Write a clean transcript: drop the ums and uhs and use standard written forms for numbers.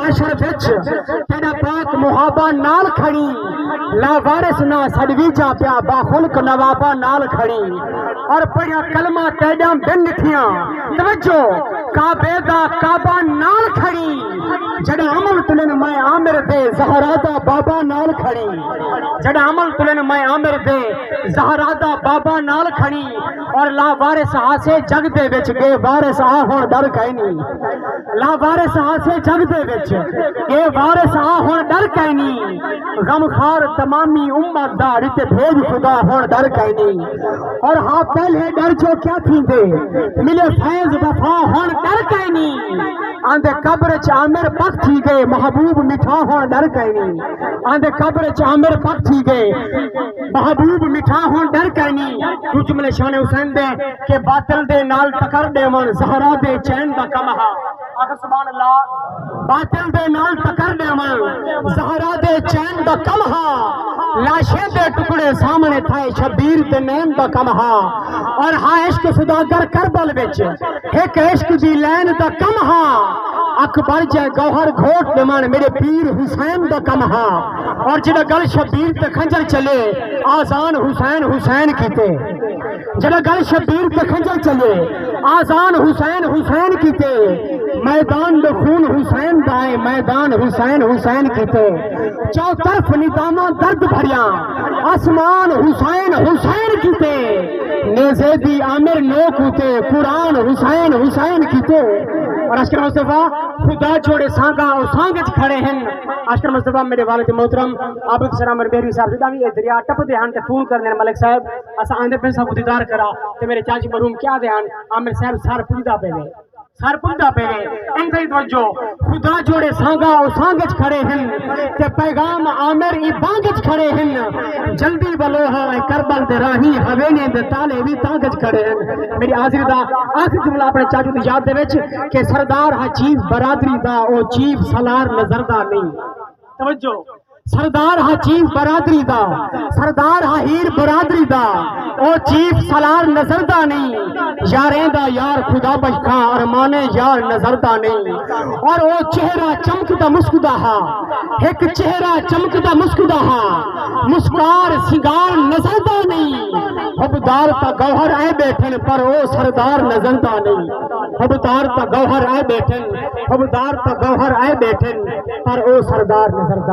معاشر وچ تیرا پاک محابا نال کھڑی لا وارث نہ سدوی جا پیا با خلق نوابا نال کھڑی اور پڑھیا کلمہ تیڈاں بن نٹھیاں توجہ کعبے دا کعبہ نال کھڑی جڑا عمل تلن میں عامر دے زہرا دا بابا نال کھڑی جڑا عمل تلن میں عامر دے زہرا دا بابا نال کھڑی اور لا وارث آسے جگ دے وچ بے وارث آ ہن ڈر کہیں نہیں لا وارث آسے جگ دے وچ بے وارث آ ہن ڈر کہیں نہیں غم خار تمامی امت دا رت بھیج خدا ہن ڈر کہیں نہیں اور ہاں پہلے ڈر جو کیا تھی دے ملے فیض وفا ہن ڈر کہیں نہیں آندے قبر چ عامر پک تھی گئے محبوب مٹھا ہون ڈر کہیں نہیں آندے قبر چ عامر پک تھی گئے محبوب مٹھا ہون ڈر کہیں نہیں تو جملے شان حسین دے کہ باطل دے نال ٹکر دے من زہرا دے چین دا کم ہا آخر سبحان اللہ باطل دے نال ٹکر دے من زہرا دے چین دا کم ہا لاشے دے ٹکڑے سامنے تھائے شبیر دے نین دا کم ہا اور ہاں عشق سداگر کربل وچ ایک عشق دی لین دا کم ہا اکبر جائے گوہر گھوٹ دے من میرے پیر حسین دا کم ہا اور جڑا گل شبیر تے خنجر چلے آزان حسین حسین کیتے جڑا گل شبیر تے خنجر چلے آزان حسین حسین کیتے میدان دے خون حسین دائے میدان حسین حسین کیتے چو طرف نظامہ درد بھریاں آسمان حسین حسین کیتے نیزے دی عامر نو کیتے قرآن حسین حسین کیتے اور اشکر مصطفیٰ خدا جوڑے سانگا اور سانگج کھڑے ہیں اشکر مصطفیٰ میرے والد محترم عابد سلام مربیری صاحب زدہ بھی دریا ٹپ دہان تے فون کرنے ملک صاحب اسا آندے پیسہ کو دیدار کرا تے میرے چاچی مرحوم کیا دہان عامر صاحب سار پوجدہ پہ گئے سار پوجدہ پہ گئے انتہی توجہ خدا جوڑے سانگا اور سانگج کھڑے ہیں تے پیغام عامر ای بانگج کھڑے ہیں جلدی بلوہا کربل دے راہی ہوینے دے تالے بھی تانگج کھڑے ہیں میری حاضر دا آخر جملہ اپنے چاچو دی یاد دے وچ کہ سردار ہا چیف برادری دا او چیف سالار نظر دا نہیں توجہ سردار ہا چیف برادری دا سردار ہا ہیر برادری دا او چیف سالار نظر دا نہیں یاریں دا یار خدا بشکا ارمانے یار نظر دا نہیں اور او چہرہ چمکدا مسکدا ہا ایک چہرہ چمکدا مسکدا ہا مسکار سنگار نظر دا نہیں حبدار تا گوہر آئے بیٹھن پر او سردار نظر دا نہیں حبدار تا گوہر آئے بیٹھن حبدار تا گوہر آئے بیٹھن پر او سردار نظر دا